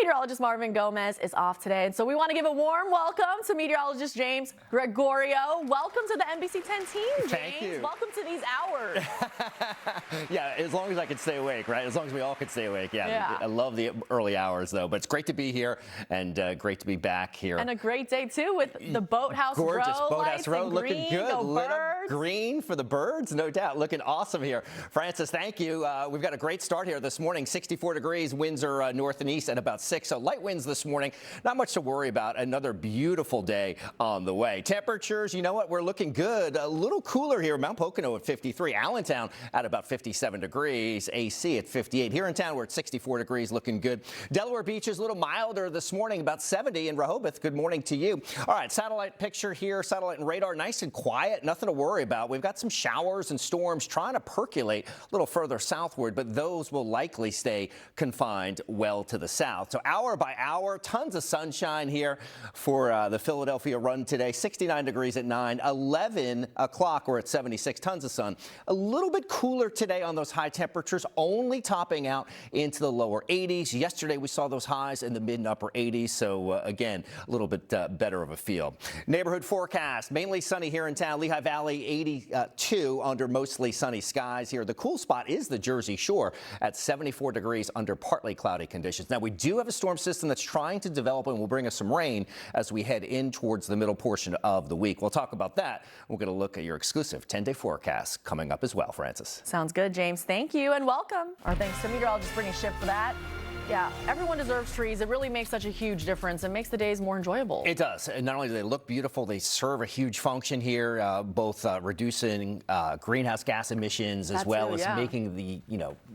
Meteorologist Marvin Gomez is off today, and so we want to give a warm welcome to meteorologist James Gregorio. Welcome to the NBC10 team, James. Thank you. Welcome to these hours. Yeah, as long as I can stay awake, right? As long as we all can stay awake. Yeah. I love the early hours, though. But it's great to be here and great to be back here. And a great day, too, with the Boathouse Gorgeous Row. Boathouse Row looking good. Go Lit up birds. green for the birds, no doubt. Looking awesome here. Francis, thank you. We've got a great start here this morning. 64 degrees. Winds are north and east at about 6. So light winds this morning. Not much to worry about. Another beautiful day on the way. Temperatures, you know what? We're looking good. A little cooler here. Mount Pocono at 53. Allentown at about 57 degrees. AC at 58. Here in town, we're at 64 degrees. Looking good. Delaware Beach is a little milder this morning, about 70 in Rehoboth. Good morning to you. All right, satellite picture here. Satellite and radar, nice and quiet. Nothing to worry about. We've got some showers and storms trying to percolate a little further southward, but those will likely stay confined well to the south. So hour by hour, tons of sunshine here for the Philadelphia run today. 69 degrees at 9, 11 o'clock, we're at 76, tons of sun. A little bit cooler today on those high temperatures, only topping out into the lower 80s. Yesterday we saw those highs in the mid and upper 80s, so again, a little bit better of a feel. Neighborhood forecast, mainly sunny here in town. Lehigh Valley 82 under mostly sunny skies here. The cool spot is the Jersey Shore at 74 degrees under partly cloudy conditions. Now we do have a storm system that's trying to develop and will bring us some rain as we head in towards the middle portion of the week. We'll talk about that. We're going to look at your exclusive 10-day forecast coming up as well, Francis. Sounds good, James. Thank you and welcome. Our thanks to meteorologist Brittany Ship for that. Yeah, everyone deserves trees. It really makes such a huge difference. It makes the days more enjoyable. It does. And not only do they look beautiful, they serve a huge function here, both reducing greenhouse gas emissions as well as making the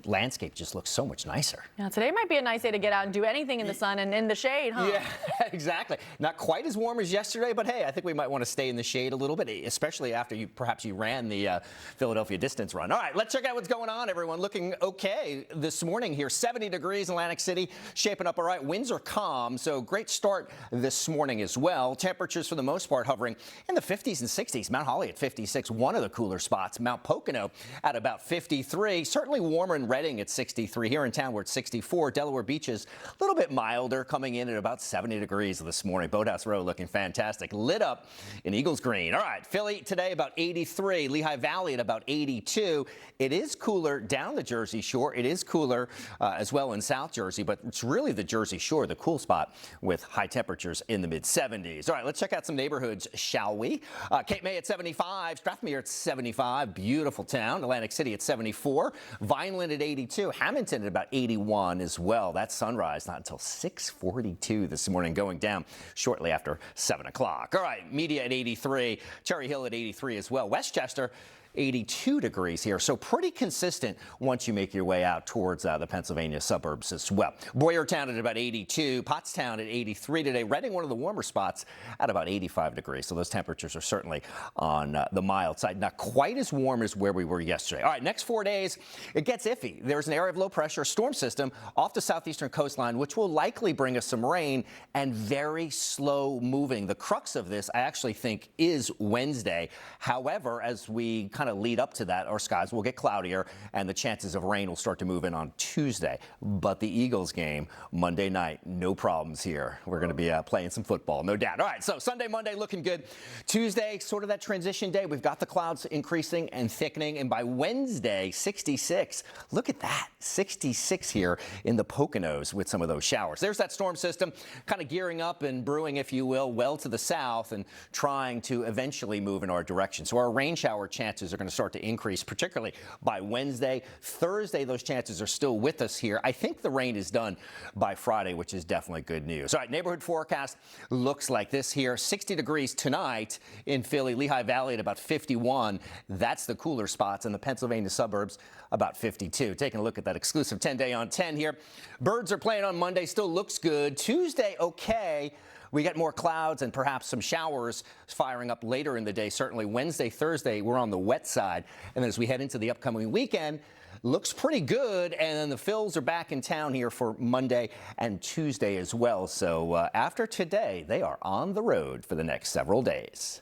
landscape just look so much nicer. Yeah, today might be a nice day to get out and do anything in the sun and in the shade, huh? Yeah, exactly. Not quite as warm as yesterday, but hey, I think we might want to stay in the shade a little bit, especially after perhaps you ran the Philadelphia distance run. All right, let's check out what's going on, everyone. Looking okay this morning here. 70 degrees in Atlantic City, shaping up all right. Winds are calm, so great start this morning as well. Temperatures for the most part hovering in the 50s and 60s. Mount Holly at 56, one of the cooler spots. Mount Pocono at about 53. Certainly warmer in Reading at 63. Here in town, we're at 64. Delaware Beach is a little bit milder, coming in at about 70 degrees this morning. Boathouse Row looking fantastic. Lit up in Eagles Green. All right, Philly today about 83. Lehigh Valley at about 82. It is cooler down the Jersey Shore. It is cooler as well in South Jersey, but it's really the Jersey Shore, the cool spot with high temperatures in the mid-70s. All right, let's check out some neighborhoods, shall we? Cape May at 75, Strathmere at 75, beautiful town. Atlantic City at 74, Vineland at 82, Hamilton at about 81 as well. That's sunrise not until 6:42 this morning, going down shortly after 7 o'clock. All right, Media at 83, Cherry Hill at 83 as well. Westchester 82 degrees here, so pretty consistent once you make your way out towards the Pennsylvania suburbs as well. Boyertown at about 82, Pottstown at 83 today. Reading, one of the warmer spots, at about 85 degrees. So those temperatures are certainly on the mild side. Not quite as warm as where we were yesterday. All right, next 4 days, it gets iffy. There's an area of low pressure storm system off the southeastern coastline, which will likely bring us some rain and very slow moving. The crux of this, I actually think, is Wednesday. However, as we kind of lead up to that, our skies will get cloudier and the chances of rain will start to move in on Tuesday. But the Eagles game Monday night, no problems here. We're going to be playing some football, no doubt. All right, so Sunday, Monday looking good. Tuesday, sort of that transition day. We've got the clouds increasing and thickening, and by Wednesday, 66. Look at that, 66 here in the Poconos with some of those showers. There's that storm system kind of gearing up and brewing, if you will, well to the south and trying to eventually move in our direction. So our rain shower chances are going to start to increase, particularly by Wednesday. Thursday, those chances are still with us here. I think the rain is done by Friday, which is definitely good news. All right, neighborhood forecast looks like this here. 60 degrees tonight in Philly, Lehigh Valley at about 51. That's the cooler spots in the Pennsylvania suburbs, about 52. Taking a look at that exclusive 10-day on 10 here. Birds are playing on Monday, still looks good. Tuesday, okay. We get more clouds and perhaps some showers firing up later in the day. Certainly Wednesday, Thursday, we're on the wet side. And as we head into the upcoming weekend, looks pretty good. And then the Phils are back in town here for Monday and Tuesday as well. So after today, they are on the road for the next several days.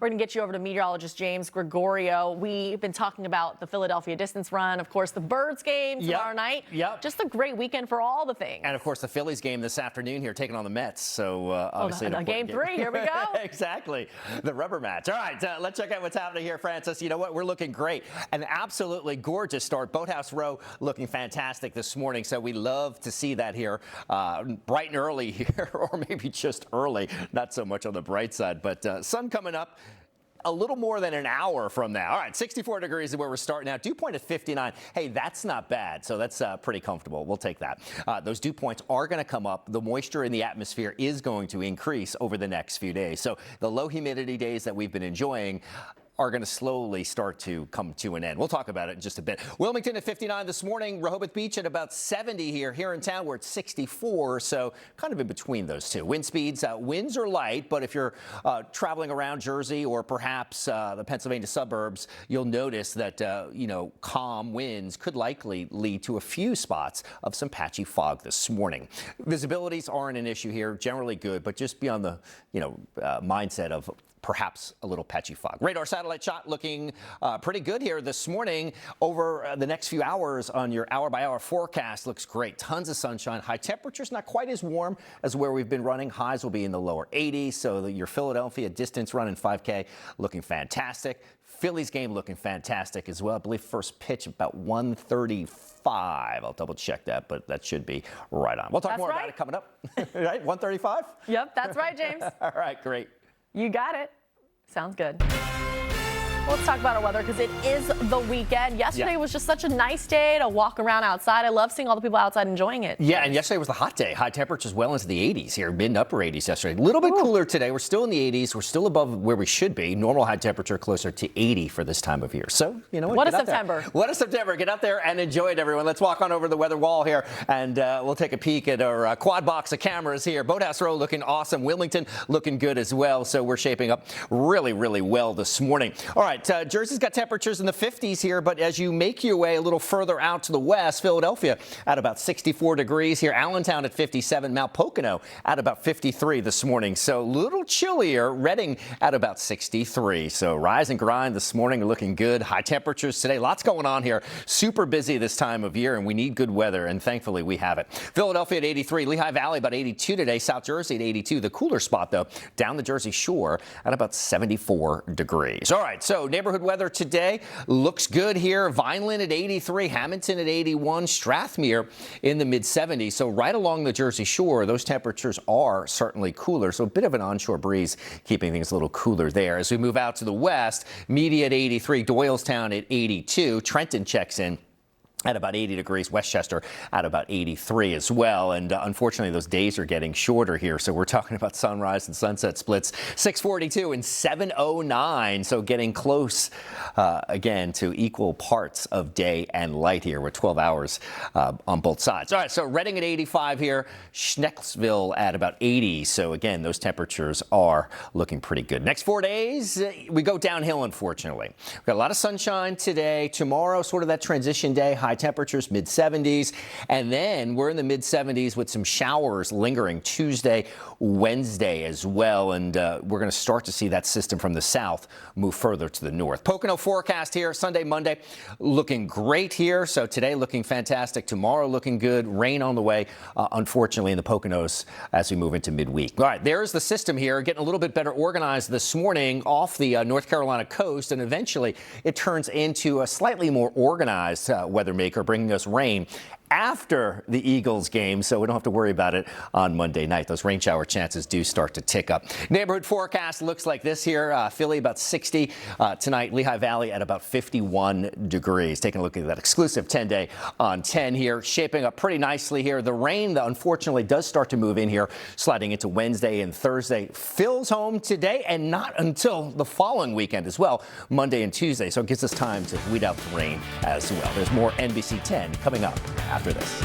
We're going to get you over to meteorologist James Gregorio. We've been talking about the Philadelphia distance run, of course, the Birds game tomorrow night. Just a great weekend for all the things. And, of course, the Phillies game this afternoon here taking on the Mets. So, obviously, game 3. Here we go. Exactly. The rubber match. All right, let's check out what's happening here, Francis. You know what? We're looking great. An absolutely gorgeous start. Boathouse Row looking fantastic this morning. So we love to see that here bright and early here, or maybe just early. Not so much on the bright side, but sun coming up a little more than an hour from now. All right, 64 degrees is where we're starting now. Dew point at 59. Hey, that's not bad. So that's pretty comfortable. We'll take that. Those dew points are going to come up. The moisture in the atmosphere is going to increase over the next few days. So the low humidity days that we've been enjoying are going to slowly start to come to an end. We'll talk about it in just a bit. Wilmington at 59 this morning. Rehoboth Beach at about 70 here in town. We're at 64, so kind of in between those two. Wind speeds, winds are light, but if you're traveling around Jersey or perhaps the Pennsylvania suburbs, you'll notice that, calm winds could likely lead to a few spots of some patchy fog this morning. Visibilities aren't an issue here, generally good, but just be on the, mindset of perhaps a little patchy fog. Radar satellite shot looking pretty good here this morning. Over the next few hours on your hour-by-hour forecast looks great. Tons of sunshine. High temperatures not quite as warm as where we've been running. Highs will be in the lower 80s. So your Philadelphia distance run in 5K looking fantastic. Phillies game looking fantastic as well. I believe first pitch about 1:35. I'll double check that, but that should be right on. We'll talk more about it coming up. Right? 1:35? Yep, that's right, James. All right, great. You got it. Sounds good. Let's talk about our weather because it is the weekend. Yesterday was just such a nice day to walk around outside. I love seeing all the people outside enjoying it. Yeah, and yesterday was the hot day. High temperatures well into the 80s here, mid and upper 80s yesterday. A little bit cooler today. We're still in the 80s. We're still above where we should be. Normal high temperature closer to 80 for this time of year. So, you know what? What a September. What a September. Get out there and enjoy it, everyone. Let's walk on over the weather wall here, and we'll take a peek at our quad box of cameras here. Boathouse Row looking awesome. Wilmington looking good as well. So we're shaping up really, really well this morning. All right, Jersey's got temperatures in the 50s here, but as you make your way a little further out to the west, Philadelphia at about 64 degrees here, Allentown at 57, Mount Pocono at about 53 this morning. So a little chillier, Reading at about 63. So rise and grind this morning looking good. High temperatures today. Lots going on here. Super busy this time of year, and we need good weather, and thankfully we have it. Philadelphia at 83, Lehigh Valley about 82 today, South Jersey at 82. The cooler spot, though, down the Jersey Shore at about 74 degrees. All right, so neighborhood weather today looks good here. Vineland at 83, Hamilton at 81, Strathmere in the mid-70s. So right along the Jersey Shore, those temperatures are certainly cooler. So a bit of an onshore breeze keeping things a little cooler there. As we move out to the west, Media at 83, Doylestown at 82, Trenton checks in at about 80 degrees, Westchester at about 83 as well. And unfortunately, those days are getting shorter here. So we're talking about sunrise and sunset splits, 6:42 and 7:09. So getting close again to equal parts of day and light here with 12 hours on both sides. All right, so Reading at 85 here, Schnecksville at about 80. So again, those temperatures are looking pretty good. Next 4 days, we go downhill, unfortunately. We've got a lot of sunshine today. Tomorrow, sort of that transition day. High temperatures, mid-70s, and then we're in the mid-70s with some showers lingering Tuesday, Wednesday as well, and we're going to start to see that system from the south move further to the north. Pocono forecast here, Sunday, Monday, looking great here. So today looking fantastic, tomorrow looking good, rain on the way, unfortunately, in the Poconos as we move into midweek. All right, there's the system here, getting a little bit better organized this morning off the North Carolina coast, and eventually it turns into a slightly more organized weather maker, bringing us rain after the Eagles game, so we don't have to worry about it on Monday night. Those rain shower chances do start to tick up. Neighborhood forecast looks like this here. Philly about 60 tonight. Lehigh Valley at about 51 degrees. Taking a look at that exclusive 10-day on 10 here. Shaping up pretty nicely here. The rain, unfortunately, does start to move in here, sliding into Wednesday and Thursday. Phil's home today and not until the following weekend as well, Monday and Tuesday. So it gives us time to weed out the rain as well. There's more NBC 10 coming up after this.